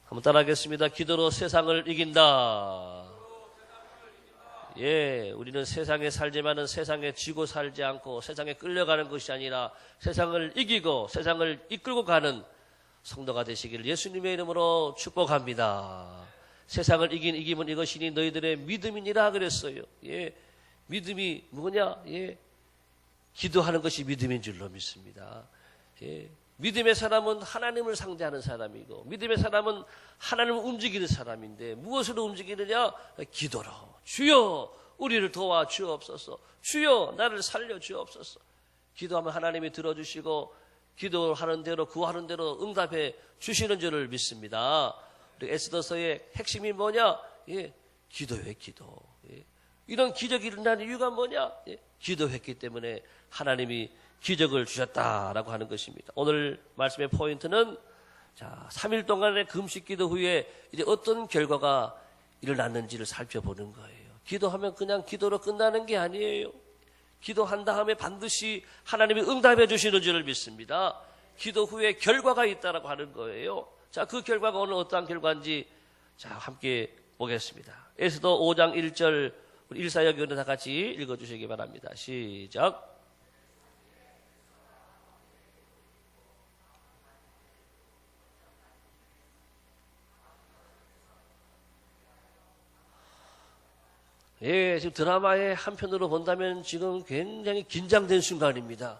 한번 따라하겠습니다. 기도로 세상을 이긴다. 예, 우리는 세상에 살지만은 세상에 지고 살지 않고 세상에 끌려가는 것이 아니라 세상을 이기고 세상을 이끌고 가는 성도가 되시기를 예수님의 이름으로 축복합니다. 세상을 이김은 이것이니 너희들의 믿음이니라 그랬어요. 예, 믿음이 뭐냐? 예, 기도하는 것이 믿음인 줄로 믿습니다. 예, 믿음의 사람은 하나님을 상대하는 사람이고 믿음의 사람은 하나님을 움직이는 사람인데 무엇으로 움직이느냐? 기도로. 주여 우리를 도와 주옵소서. 주여 나를 살려 주옵소서. 기도하면 하나님이 들어주시고 기도하는 대로 구하는 대로 응답해 주시는 줄을 믿습니다. 우리 에스더서의 핵심이 뭐냐? 예, 기도예요, 기도. 예. 이런 기적이 일어나는 이유가 뭐냐? 예, 기도했기 때문에 하나님이 기적을 주셨다라고 하는 것입니다. 오늘 말씀의 포인트는 자, 3일 동안의 금식 기도 후에 이제 어떤 결과가 일어났는지를 살펴보는 거예요. 기도하면 그냥 기도로 끝나는 게 아니에요. 기도한 다음에 반드시 하나님이 응답해 주시는 줄을 믿습니다. 기도 후에 결과가 있다라고 하는 거예요. 자, 그 결과가 오늘 어떠한 결과인지 자, 함께 보겠습니다. 에스더 5장 1절 우리 일사역위원회 다 같이 읽어주시기 바랍니다. 시작. 예, 지금 드라마의 한편으로 본다면 지금 굉장히 긴장된 순간입니다.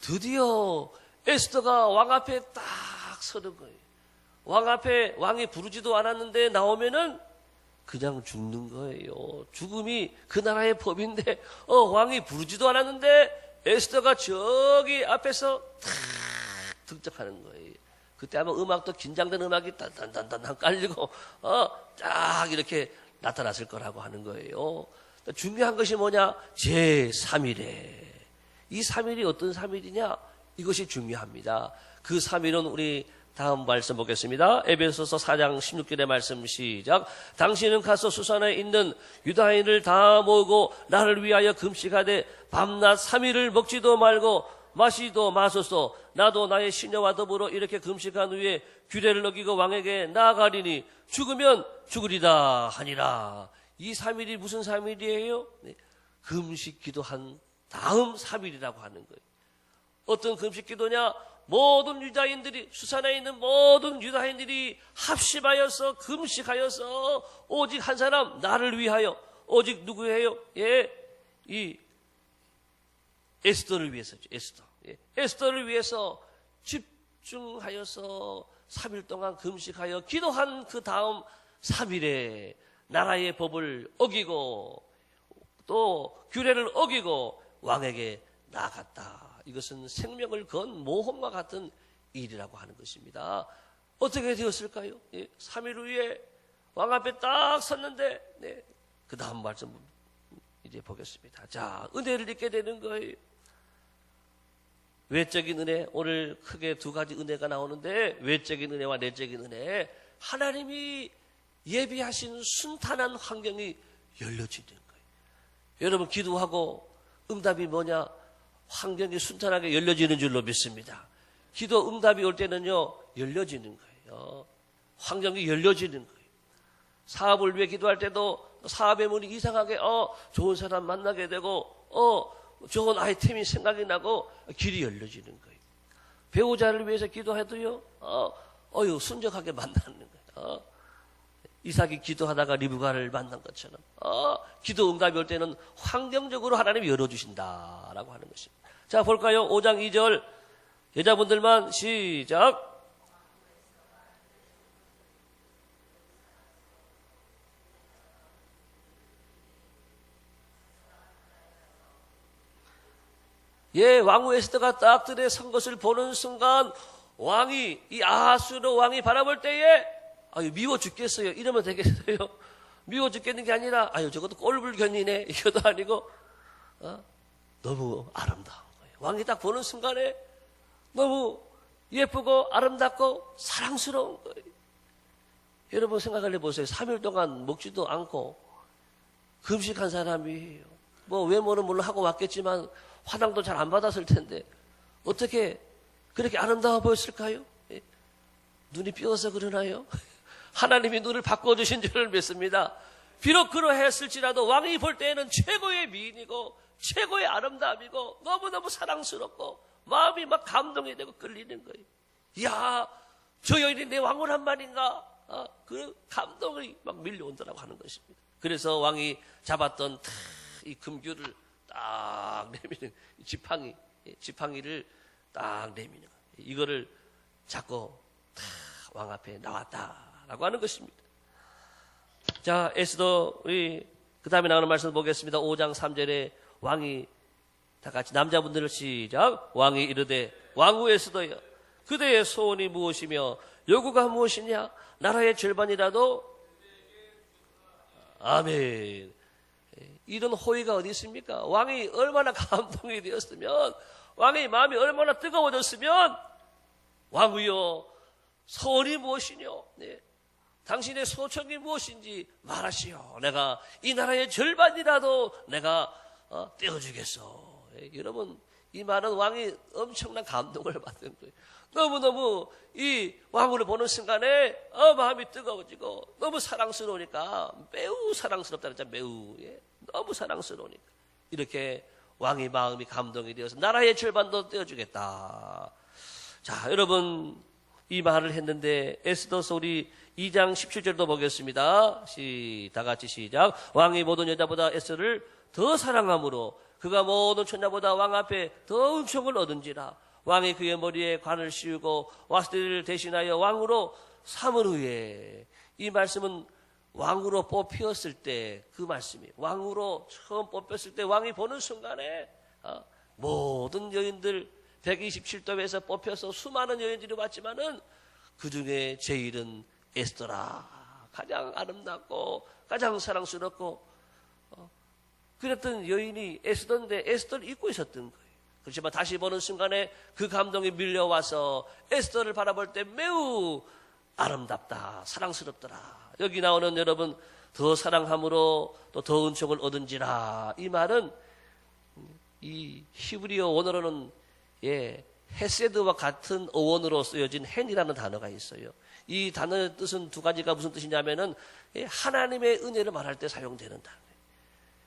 드디어 에스더가 왕 앞에 딱 서는 거예요. 왕 앞에 왕이 부르지도 않았는데 나오면은 그냥 죽는 거예요. 죽음이 그 나라의 법인데 왕이 부르지도 않았는데 에스더가 저기 앞에서 탁 등장하는 거예요. 그때 아마 음악도 긴장된 음악이 단단단단 깔리고 딱 이렇게 나타났을 거라고 하는 거예요. 중요한 것이 뭐냐? 제3일에. 이 3일이 어떤 3일이냐? 이것이 중요합니다. 그 3일은 우리 다음 말씀 보겠습니다. 에베소서 4장 16절의 말씀 시작. 당신은 가서 수산에 있는 유다인을 다 모으고 나를 위하여 금식하되 밤낮 3일을 먹지도 말고 마시도 마소서. 나도 나의 시녀와 더불어 이렇게 금식한 후에 규례를 어기고 왕에게 나아가리니 죽으면 죽으리다 하니라. 이 3일이 무슨 3일이에요? 네. 금식 기도한 다음 3일이라고 하는 거예요. 어떤 금식 기도냐? 모든 유다인들이 수산에 있는 모든 유다인들이 합심하여서 금식하여서 오직 한 사람 나를 위하여 오직 누구예요? 예, 이 에스더를 위해서죠. 에스더. 예. 에스더를 위해서 집중하여서 3일 동안 금식하여 기도한 그 다음 3일에 나라의 법을 어기고 또 규례를 어기고 왕에게 나아갔다. 이것은 생명을 건 모험과 같은 일이라고 하는 것입니다. 어떻게 되었을까요? 예, 3일 후에 왕 앞에 딱 섰는데 네, 그 다음 말씀 이제 보겠습니다. 자, 은혜를 입게 되는 거예요. 외적인 은혜, 오늘 크게 두 가지 은혜가 나오는데 외적인 은혜와 내적인 은혜. 하나님이 예비하신 순탄한 환경이 열려지는 거예요. 여러분 기도하고 응답이 뭐냐? 환경이 순탄하게 열려지는 줄로 믿습니다. 기도 응답이 올 때는요 열려지는 거예요. 환경이 열려지는 거예요. 사업을 위해 기도할 때도 사업의 문이 이상하게 좋은 사람 만나게 되고 좋은 아이템이 생각이 나고 길이 열려지는 거예요. 배우자를 위해서 기도해도요 순적하게 만나는 거예요. 이삭이 기도하다가 리브가를 만난 것처럼 기도 응답이 올 때는 환경적으로 하나님이 열어주신다라고 하는 것입니다. 자, 볼까요? 5장 2절 여자분들만 시작. 예, 왕후 에스더가 딱 들에 선 것을 보는 순간 왕이 이 아하수로 왕이 바라볼 때에 미워 죽겠어요. 이러면 되겠어요? 미워 죽겠는 게 아니라 저것도 꼴불견이네 이것도 아니고 너무 아름다운 거예요. 왕이 딱 보는 순간에 너무 예쁘고 아름답고 사랑스러운 거예요. 여러분 생각을 해보세요. 3일 동안 먹지도 않고 금식한 사람이에요. 뭐 외모는 물론 하고 왔겠지만 화장도 잘 안 받았을 텐데 어떻게 그렇게 아름다워 보였을까요? 눈이 삐어서 그러나요? 하나님이 눈을 바꿔주신 줄을 믿습니다. 비록 그러했을지라도 왕이 볼 때에는 최고의 미인이고 최고의 아름다움이고 너무너무 사랑스럽고 마음이 막 감동이 되고 끌리는 거예요. 이야, 저 여인이 내 왕후란 말인가? 그 감동이 막 밀려온다라고 하는 것입니다. 그래서 왕이 잡았던 이 금규를 딱 내미는 지팡이를 딱 내미는 거예요. 이거를 잡고 왕 앞에 나왔다라고 하는 것입니다. 자, 에스더 우리 그 다음에 나오는 말씀 보겠습니다. 5장 3절에 왕이 다 같이 남자분들을 시작. 왕이 이르되 왕후 에스더여 그대의 소원이 무엇이며 요구가 무엇이냐? 나라의 절반이라도 아멘. 이런 호의가 어디 있습니까? 왕이 얼마나 감동이 되었으면, 왕의 마음이 얼마나 뜨거워졌으면, 왕후여 소원이 무엇이뇨? 네. 당신의 소청이 무엇인지 말하시오. 내가 이 나라의 절반이라도 내가 떼어주겠소. 여러분, 이 말은 왕이 엄청난 감동을 받은 거예요. 너무너무 이 왕후를 보는 순간에 마음이 뜨거워지고 너무 사랑스러우니까, 매우 사랑스럽다 그랬잖아요. 매우. 예. 너무 사랑스러우니까 이렇게 왕의 마음이 감동이 되어서 나라의 절반도 떼어주겠다. 자, 여러분, 이 말을 했는데 에스더서 우리 2장 17절도 보겠습니다. 다 같이 시작. 왕이 모든 여자보다 에스더를 더 사랑함으로 그가 모든 처녀보다 왕 앞에 더 은총을 얻은지라. 왕이 그의 머리에 관을 씌우고 와스디를 대신하여 왕으로 삼은 후에, 이 말씀은 왕으로 뽑혔을 때 그 말씀이에요. 왕으로 처음 뽑혔을 때 왕이 보는 순간에 모든 여인들 127도에서 뽑혀서 수많은 여인들이 왔지만은 그 중에 제일은 에스더라. 가장 아름답고 가장 사랑스럽고 그랬던 여인이 에스더인데 에스더를 잊고 있었던 거예요. 그렇지만 다시 보는 순간에 그 감동이 밀려와서 에스더를 바라볼 때 매우 아름답다, 사랑스럽더라. 여기 나오는 여러분, 더 사랑함으로 또 더 은총을 얻은지라. 이 말은 이 히브리어 원어로는 헤세드와 같은 어원으로 쓰여진 헨이라는 단어가 있어요. 이 단어의 뜻은 두 가지가 무슨 뜻이냐면은 하나님의 은혜를 말할 때 사용되는 단어예요.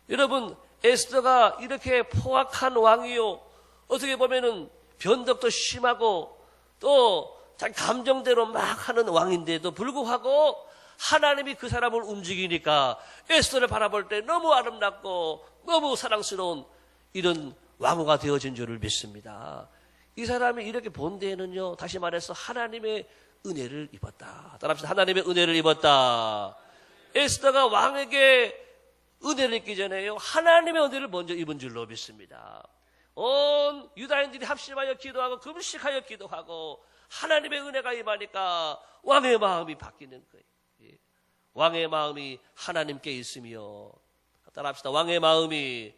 여러분, 에스더가 이렇게 포악한 왕이요, 어떻게 보면은 변덕도 심하고 또 자기 감정대로 막 하는 왕인데도 불구하고 하나님이 그 사람을 움직이니까 에스더를 바라볼 때 너무 아름답고 너무 사랑스러운 이런 왕후가 되어진 줄을 믿습니다. 이 사람이 이렇게 본 데에는요, 다시 말해서 하나님의 은혜를 입었다. 따라합시다. 하나님의 은혜를 입었다. 에스더가 왕에게 은혜를 입기 전에요, 하나님의 은혜를 먼저 입은 줄로 믿습니다. 온 유다인들이 합심하여 기도하고 금식하여 기도하고 하나님의 은혜가 임하니까 왕의 마음이 바뀌는 거예요. 왕의 마음이 하나님께 있으며, 따라합시다. 왕의 마음이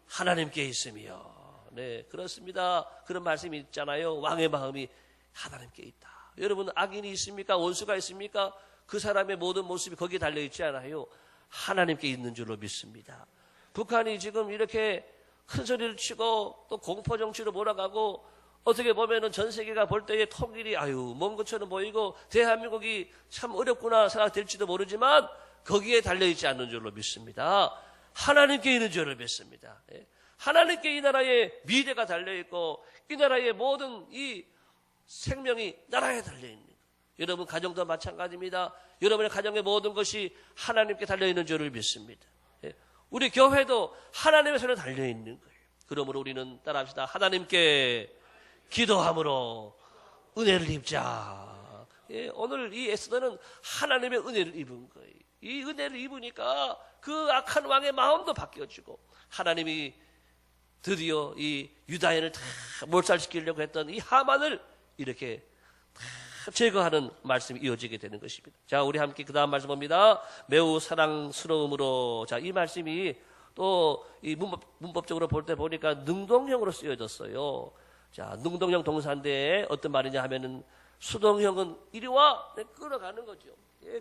하나님께 있으며. 네, 그렇습니다. 그런 말씀이 있잖아요. 왕의 마음이 하나님께 있다. 여러분, 악인이 있습니까? 원수가 있습니까? 그 사람의 모든 모습이 거기에 달려있지 않아요. 하나님께 있는 줄로 믿습니다. 북한이 지금 이렇게 큰 소리를 치고 또 공포정치로 몰아가고, 어떻게 보면은 전 세계가 볼 때의 통일이 먼 것처럼 보이고 대한민국이 참 어렵구나 생각될지도 모르지만 거기에 달려있지 않는 줄로 믿습니다. 하나님께 있는 줄로 믿습니다. 하나님께 이 나라의 미래가 달려있고 이 나라의 모든 이 생명이 나라에 달려있는 거예요. 여러분 가정도 마찬가지입니다. 여러분의 가정의 모든 것이 하나님께 달려있는 줄을 믿습니다. 우리 교회도 하나님의 손에 달려있는 거예요. 그러므로 우리는 따라합시다. 하나님께 기도함으로 은혜를 입자. 오늘 이 에스더는 하나님의 은혜를 입은 거예요. 이 은혜를 입으니까 그 악한 왕의 마음도 바뀌어지고 하나님이 드디어 이 유다인을 다 몰살시키려고 했던 이 하만을 이렇게 다 제거하는 말씀이 이어지게 되는 것입니다. 자, 우리 함께 그 다음 말씀 봅니다. 매우 사랑스러움으로. 자, 이 말씀이 또 이 문법적으로 볼 때 보니까 능동형으로 쓰여졌어요. 자, 능동형 동사인데 어떤 말이냐 하면은 수동형은 이리 와, 끌어가는 거죠.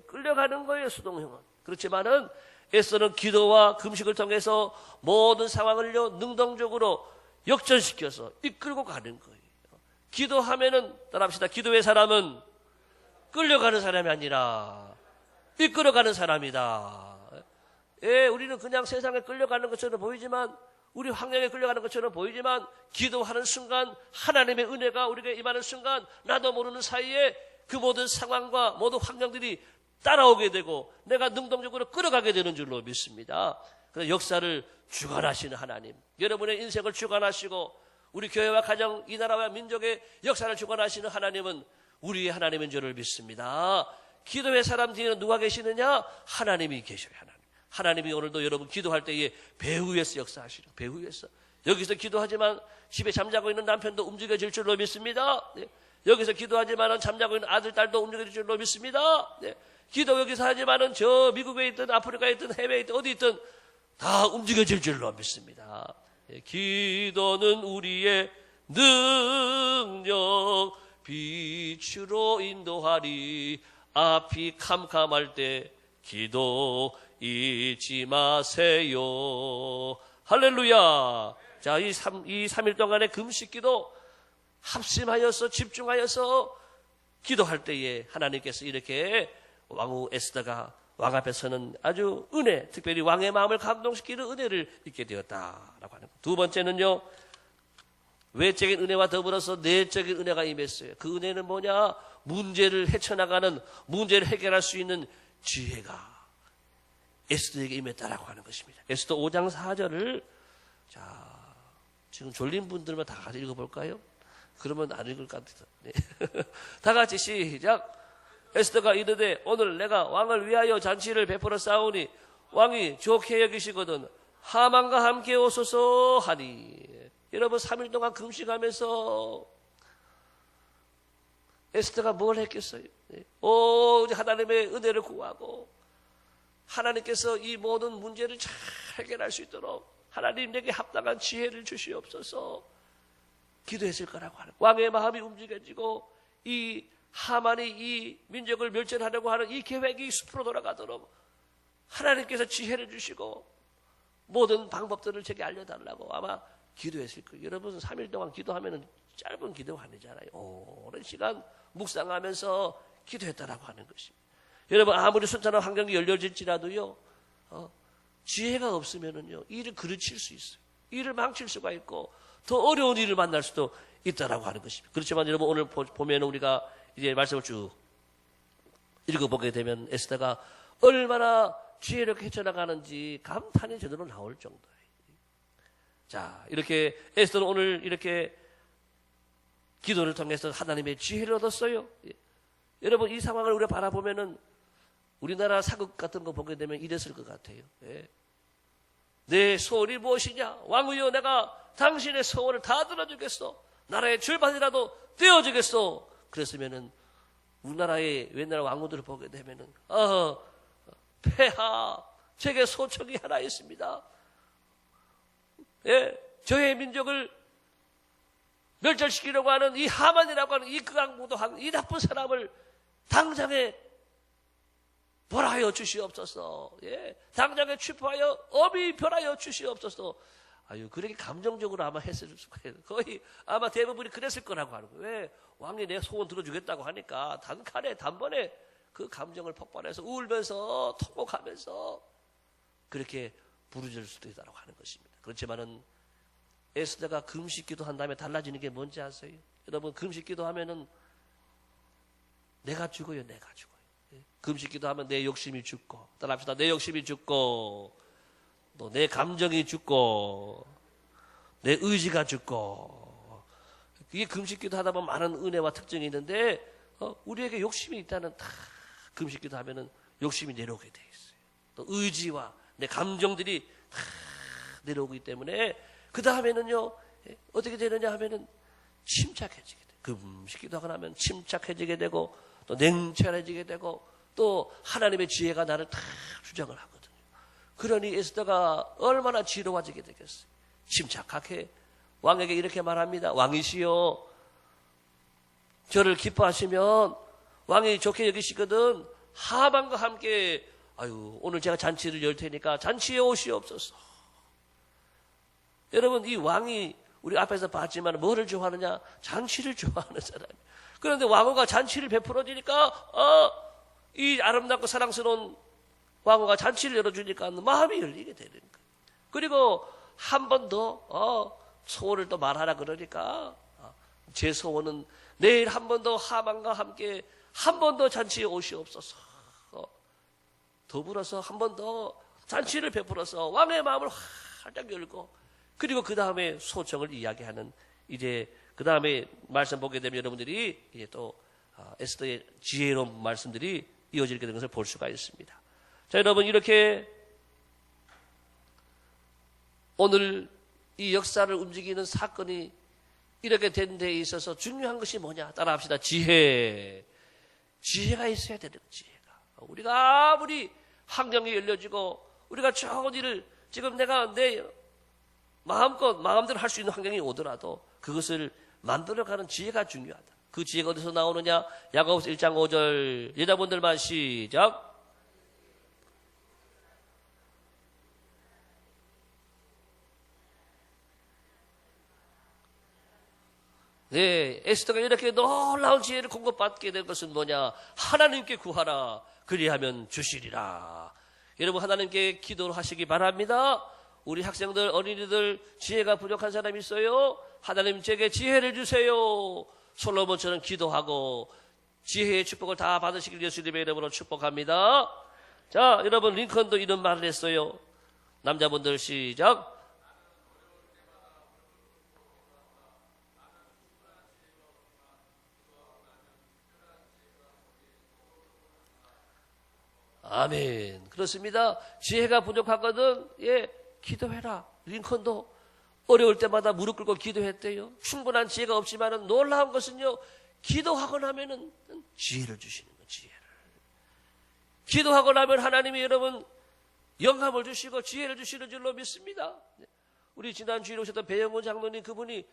끌려가는 거예요, 수동형은. 그렇지만은 에스더는 기도와 금식을 통해서 모든 상황을요, 능동적으로 역전시켜서 이끌고 가는 거예요. 기도하면은, 따라합시다. 기도의 사람은 끌려가는 사람이 아니라 이끌어가는 사람이다. 예, 우리는 그냥 세상에 끌려가는 것처럼 보이지만, 우리 환경에 끌려가는 것처럼 보이지만, 기도하는 순간 하나님의 은혜가 우리에게 임하는 순간 나도 모르는 사이에 그 모든 상황과 모든 환경들이 따라오게 되고 내가 능동적으로 끌어가게 되는 줄로 믿습니다. 그래서 역사를 주관하시는 하나님, 여러분의 인생을 주관하시고 우리 교회와 가정, 이 나라와 민족의 역사를 주관하시는 하나님은 우리의 하나님인 줄을 믿습니다. 기도의 사람 뒤에는 누가 계시느냐? 하나님이 계셔요. 하나님이 오늘도 여러분 기도할 때에 배후에서 역사하시죠. 배후에서. 여기서 기도하지만 집에 잠자고 있는 남편도 움직여질 줄로 믿습니다. 네. 여기서 기도하지만 잠자고 있는 아들, 딸도 움직여질 줄로 믿습니다. 네. 기도 여기서 하지만 저 미국에 있든 아프리카에 있든 해외에 있든 어디 있든 다 움직여질 줄로 믿습니다. 네. 기도는 우리의 능력, 빛으로 인도하리. 앞이 캄캄할 때 기도 잊지 마세요. 할렐루야. 자, 이 3일 동안의 금식기도 합심하여서 집중하여서 기도할 때에 하나님께서 이렇게 왕후 에스더가 왕 앞에 서는 아주 은혜, 특별히 왕의 마음을 감동시키는 은혜를 잊게 되었다라고 하는 거예요. 두 번째는요, 외적인 은혜와 더불어서 내적인 은혜가 임했어요. 그 은혜는 뭐냐? 문제를 헤쳐나가는, 문제를 해결할 수 있는 지혜가 에스더에게 임했다라고 하는 것입니다. 에스더 5장 4절을 자, 지금 졸린 분들만 다 같이 읽어볼까요? 그러면 안 읽을 것 같아요. 네. 다 같이 시작. 에스더가 이르되 오늘 내가 왕을 위하여 잔치를 베풀어 싸우니 왕이 좋게 여기시거든 하만과 함께 오소서 하니. 여러분 3일 동안 금식하면서 에스더가 뭘 했겠어요? 네. 오직 하나님의 은혜를 구하고 하나님께서 이 모든 문제를 잘 해결할 수 있도록 하나님 내게 합당한 지혜를 주시옵소서 기도했을 거라고 하는, 왕의 마음이 움직여지고 이 하만이 이 민족을 멸절하려고 하는 이 계획이 숲으로 돌아가도록 하나님께서 지혜를 주시고 모든 방법들을 제게 알려달라고 아마 기도했을 거예요. 여러분 3일 동안 기도하면 짧은 기도가 아니잖아요. 오랜 시간 묵상하면서 기도했다라고 하는 것입니다. 여러분 아무리 순탄한 환경이 열려질지라도요, 지혜가 없으면은요 일을 그르칠 수 있어요. 일을 망칠 수가 있고 더 어려운 일을 만날 수도 있다라고 하는 것입니다. 그렇지만 여러분 오늘 보면 우리가 이제 말씀을 쭉 읽어보게 되면 에스더가 얼마나 지혜롭게 헤쳐나가는지 감탄이 제대로 나올 정도예요. 자, 이렇게 에스더는 오늘 이렇게 기도를 통해서 하나님의 지혜를 얻었어요. 여러분 이 상황을 우리가 바라보면은 우리나라 사극 같은 거 보게 되면 이랬을 것 같아요. 예. 내 소원이 무엇이냐? 왕이여 내가 당신의 소원을 다 들어주겠소. 나라의 절반이라도 떼어주겠소. 그랬으면은 우리나라의 옛날 왕후들을 보게 되면은 폐하 제게 소청이 하나 있습니다. 예, 저의 민족을 멸절시키려고 하는 이 하만이라고 하는 이 극악무도한 이 나쁜 사람을 당장에 벌하여 주시옵소서. 예, 당장에 취포하여 엄히 벌하여 주시옵소서. 아유, 그렇게 감정적으로 아마 했을 수가 있어요. 거의 아마 대부분이 그랬을 거라고 하는 거예요. 왜? 왕이 내 소원 들어주겠다고 하니까 단번에 그 감정을 폭발해서 울면서 통곡하면서 그렇게 부르짖을 수도 있다고 하는 것입니다. 그렇지만은 에스더가 금식기도 한 다음에 달라지는 게 뭔지 아세요? 여러분 금식기도 하면은 내가 죽어요. 금식기도 하면 내 욕심이 죽고, 따라합시다. 내 욕심이 죽고, 또 내 감정이 죽고, 내 의지가 죽고. 이게 금식기도 하다 보면 많은 은혜와 특징이 있는데, 우리에게 욕심이 있다는 다 금식기도 하면은 욕심이 내려오게 돼 있어요. 또 의지와 내 감정들이 다 내려오기 때문에 그 다음에는요 어떻게 되느냐 하면은 침착해지게 돼. 금식기도 하고 나면 침착해지게 되고 또 냉철해지게 되고 또 하나님의 지혜가 나를 다 주장을 하거든요. 그러니 에스더가 얼마나 지혜로워지게 되겠어요. 침착하게 왕에게 이렇게 말합니다. 왕이시여, 저를 기뻐하시면 왕이 좋게 여기시거든 하만과 함께 오늘 제가 잔치를 열 테니까 잔치에 오시옵소서. 여러분 이 왕이 우리 앞에서 봤지만 뭐를 좋아하느냐? 잔치를 좋아하는 사람이에요. 그런데 왕후가 잔치를 베풀어 주니까 이 아름답고 사랑스러운 왕후가 잔치를 열어주니까 마음이 열리게 되는 거예요. 그리고 한 번 더 소원을 또 말하라 그러니까 제 소원은 내일 한 번 더 하만과 함께 한 번 더 잔치에 오시옵소서. 더불어서 한 번 더 잔치를 베풀어서 왕의 마음을 활짝 열고, 그리고 그 다음에 소청을 이야기하는, 이제 그 다음에 말씀 보게 되면 여러분들이 이제 또 에스더의 지혜로운 말씀들이 이어지게 되는 것을 볼 수가 있습니다. 자, 여러분, 이렇게 오늘 이 역사를 움직이는 사건이 이렇게 된 데 있어서 중요한 것이 뭐냐? 따라합시다. 지혜가 있어야 되는 거예요. 지혜가. 우리가 아무리 환경이 열려지고 우리가 좋은 일을 지금 내가 내 마음대로 할 수 있는 환경이 오더라도 그것을 만들어가는 지혜가 중요하다. 그 지혜가 어디서 나오느냐? 야고보서 1장 5절 여자분들만 시작. 네, 에스더가 이렇게 놀라운 지혜를 공급받게 된 것은 뭐냐? 하나님께 구하라. 그리하면 주시리라. 여러분, 하나님께 기도를 하시기 바랍니다. 우리 학생들, 어린이들 지혜가 부족한 사람이 있어요? 하나님 제게 지혜를 주세요. 솔로몬처럼 기도하고 지혜의 축복을 다 받으시길 예수님의 이름으로 축복합니다. 자, 여러분, 링컨도 이런 말을 했어요. 남자분들 시작. 아멘. 그렇습니다. 지혜가 부족하거든. 예, 기도해라. 링컨도 어려울 때마다 무릎 꿇고 기도했대요. 충분한 지혜가 없지만은 놀라운 것은요, 기도하고 나면은 지혜를 주시는 거예요. 지혜를. 기도하고 나면 하나님이 여러분 영감을 주시고 지혜를 주시는 줄로 믿습니다. 우리 지난 주일에 오셨던 배영훈 장로님, 그분이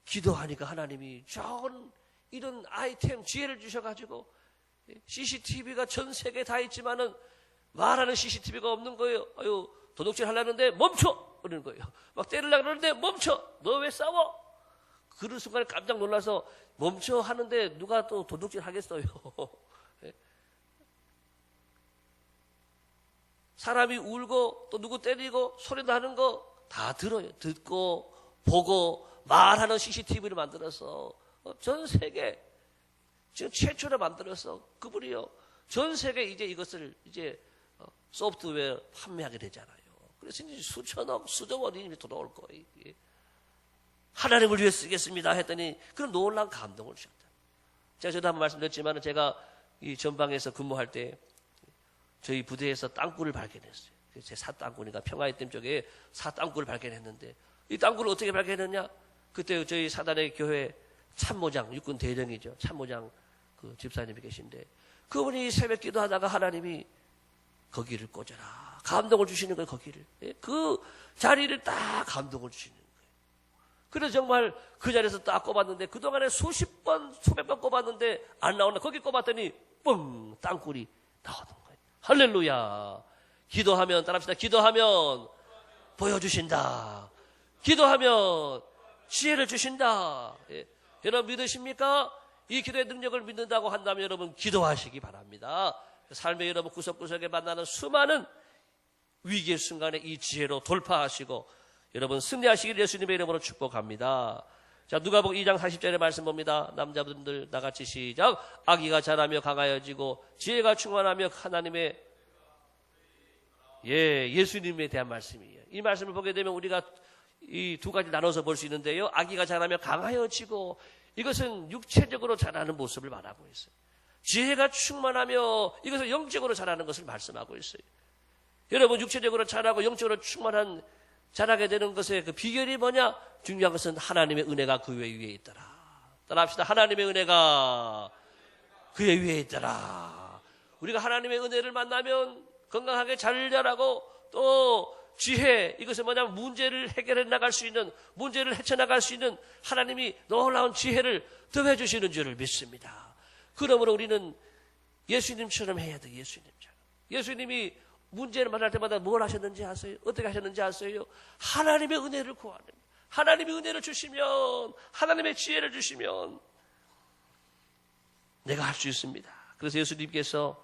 기도하니까 하나님이 좋은 이런 아이템 지혜를 주셔가지고 CCTV가 전 세계에 다 있지만은 말하는 CCTV가 없는 거예요. 아유, 도둑질 하려는데 멈춰! 그러는 거예요. 막 때리려고 그러는데 멈춰! 너 왜 싸워? 그런 순간에 깜짝 놀라서 멈춰 하는데 누가 또 도둑질 하겠어요. 사람이 울고 또 누구 때리고 소리 나는 거 다 들어요. 듣고 보고 말하는 CCTV를 만들어서 전 세계 지금 최초로 만들어서 그분이요, 전 세계 이제 이것을 이제 소프트웨어 판매하게 되잖아요. 그래서 이제 수천억, 수조 원이 들어올 거예요. 하나님을 위해 쓰겠습니다 했더니 그런 놀라운 감동을 주셨다. 제가 저도 한번 말씀드렸지만 제가 이 전방에서 근무할 때 저희 부대에서 땅굴을 발견했어요. 제 사땅굴이니까 평화의댐 쪽에 사땅굴을 발견했는데, 이 땅굴을 어떻게 발견했냐? 그때 저희 사단의 교회 참모장, 육군 대령이죠. 참모장 그 집사님이 계신데, 그분이 새벽 기도하다가 하나님이 거기를 꽂아라. 감동을 주시는 거예요, 거기를. 그 자리를 딱 감동을 주시는 거예요. 그래서 정말 그 자리에서 딱 꼽았는데, 그동안에 수십 번, 수백 번 꼽았는데 안 나오나, 거기 꼽았더니 뻥! 땅굴이 나오는 거예요. 할렐루야. 기도하면, 따라합시다. 기도하면 보여주신다. 기도하면 지혜를 주신다. 예. 여러분 믿으십니까? 이 기도의 능력을 믿는다고 한다면 여러분 기도하시기 바랍니다. 삶의 여러분 구석구석에 만나는 수많은 위기의 순간에 이 지혜로 돌파하시고 여러분 승리하시길 예수님의 이름으로 축복합니다. 자, 누가복음 2장 40절의 말씀 봅니다. 남자분들 나같이 시작. 아기가 자라며 강하여지고 지혜가 충만하며 하나님의 예수님에 대한 말씀이에요. 이 말씀을 보게 되면 우리가 이 두 가지 나눠서 볼 수 있는데요. 아기가 자라며 강하여지고, 이것은 육체적으로 자라는 모습을 말하고 있어요. 지혜가 충만하며, 이것은 영적으로 자라는 것을 말씀하고 있어요. 여러분 육체적으로 자라고 영적으로 충만한 자라게 되는 것의 그 비결이 뭐냐? 중요한 것은 하나님의 은혜가 그 위에 있더라. 따라합시다. 하나님의 은혜가 그의 위에 있더라. 우리가 하나님의 은혜를 만나면 건강하게 잘 자라고, 또 지혜, 이것은 뭐냐면 문제를 해결해 나갈 수 있는, 문제를 헤쳐나갈 수 있는 하나님이 놀라운 지혜를 더해 주시는 줄을 믿습니다. 그러므로 우리는 예수님처럼 해야 돼. 예수님처럼. 예수님이 문제를 만날 때마다 뭘 하셨는지 아세요? 어떻게 하셨는지 아세요? 하나님의 은혜를 구하는, 하나님의 은혜를 주시면, 하나님의 지혜를 주시면 내가 할 수 있습니다. 그래서 예수님께서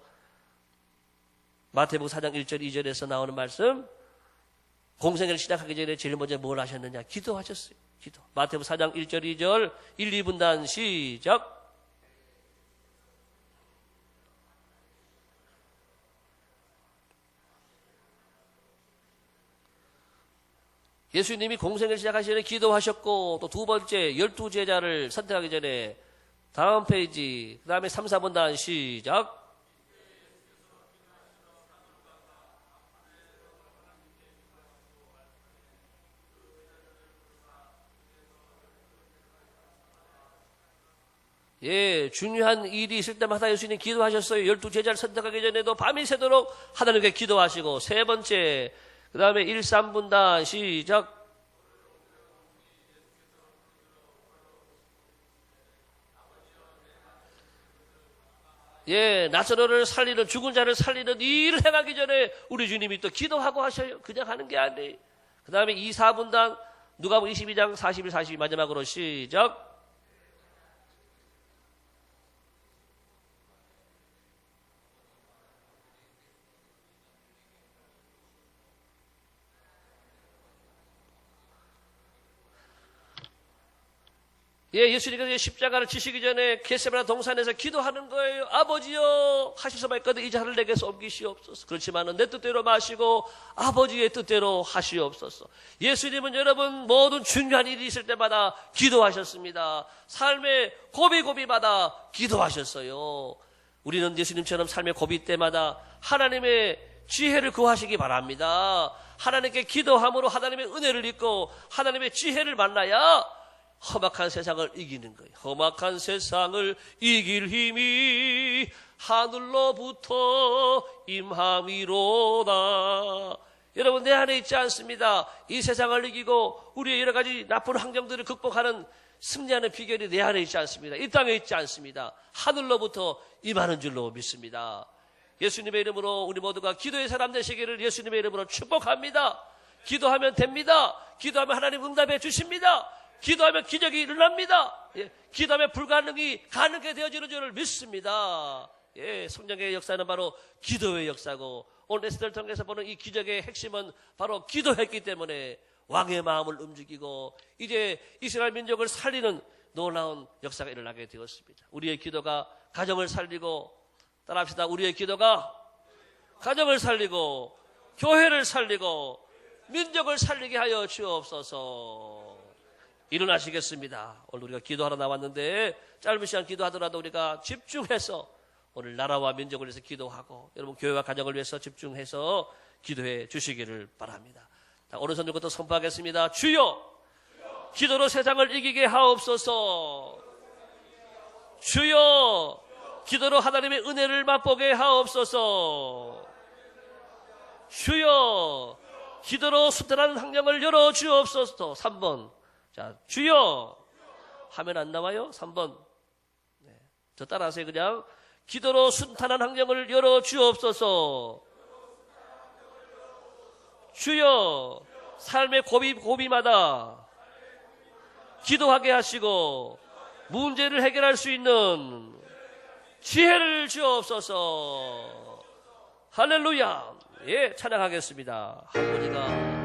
마태복음 4장 1절 2절에서 나오는 말씀, 공생애를 시작하기 전에 제일 먼저 뭘 하셨느냐? 기도하셨어요. 기도. 마태복음 4장 1절 2절 1, 2분단 시작. 예수님이 공생을 시작하기 전에 기도하셨고, 또 두 번째 12제자를 선택하기 전에 다음 페이지, 그 다음에 3, 4분단 시작. 예, 중요한 일이 있을 때마다 예수님 기도하셨어요. 12제자를 선택하기 전에도 밤이 새도록 하나님께 기도하시고, 세 번째, 그 다음에 1, 3분단 시작. 예, 나사로를 살리는, 죽은 자를 살리는 이 일을 행하기 전에 우리 주님이 또 기도하고 하셔요. 그냥 하는 게 아니에요. 그 다음에 2, 4분단 누가복음 22장 41, 42 마지막으로 시작. 예, 예수님께서 십자가를 지시기 전에 겟세마네 동산에서 기도하는 거예요. 아버지여, 하시소서 있거든 이 자를 내게서 옮기시옵소서. 그렇지만은 내 뜻대로 마시고 아버지의 뜻대로 하시옵소서. 예수님은 여러분 모든 중요한 일이 있을 때마다 기도하셨습니다. 삶의 고비고비마다 기도하셨어요. 우리는 예수님처럼 삶의 고비 때마다 하나님의 지혜를 구하시기 바랍니다. 하나님께 기도함으로 하나님의 은혜를 입고 하나님의 지혜를 만나야 험악한 세상을 이기는 거예요. 험악한 세상을 이길 힘이 하늘로부터 임함이로다. 여러분, 내 안에 있지 않습니다. 이 세상을 이기고 우리의 여러 가지 나쁜 환경들을 극복하는 승리하는 비결이 내 안에 있지 않습니다. 이 땅에 있지 않습니다. 하늘로부터 임하는 줄로 믿습니다. 예수님의 이름으로 우리 모두가 기도의 사람 되시기를 예수님의 이름으로 축복합니다. 기도하면 됩니다. 기도하면 하나님 응답해 주십니다. 기도하면 기적이 일어납니다. 예, 기도하면 불가능이 가능하게 되어지는 줄을 믿습니다. 예, 성령의 역사는 바로 기도의 역사고, 오늘 에스더를 통해서 보는 이 기적의 핵심은 바로 기도했기 때문에 왕의 마음을 움직이고 이제 이스라엘 민족을 살리는 놀라운 역사가 일어나게 되었습니다. 우리의 기도가 가정을 살리고, 따라합시다. 우리의 기도가 가정을 살리고 교회를 살리고 민족을 살리게 하여 주옵소서. 일어나시겠습니다. 오늘 우리가 기도하러 나왔는데 짧은 시간 기도하더라도 우리가 집중해서 오늘 나라와 민족을 위해서 기도하고 여러분 교회와 가정을 위해서 집중해서 기도해 주시기를 바랍니다. 자, 오른손 들고 또 선포하겠습니다. 주여, 기도로 세상을 이기게 하옵소서. 주여, 기도로 하나님의 은혜를 맛보게 하옵소서. 주여, 기도로 순탄한 환경을 열어 주옵소서. 3번. 자, 주여 하면 안 나와요? 3번. 네. 저 따라하세요. 그냥 기도로 순탄한 환경을 열어 주옵소서. 주여, 삶의 고비마다 기도하게 하시고 문제를 해결할 수 있는 지혜를 주옵소서. 할렐루야. 예, 찬양하겠습니다. 할머니가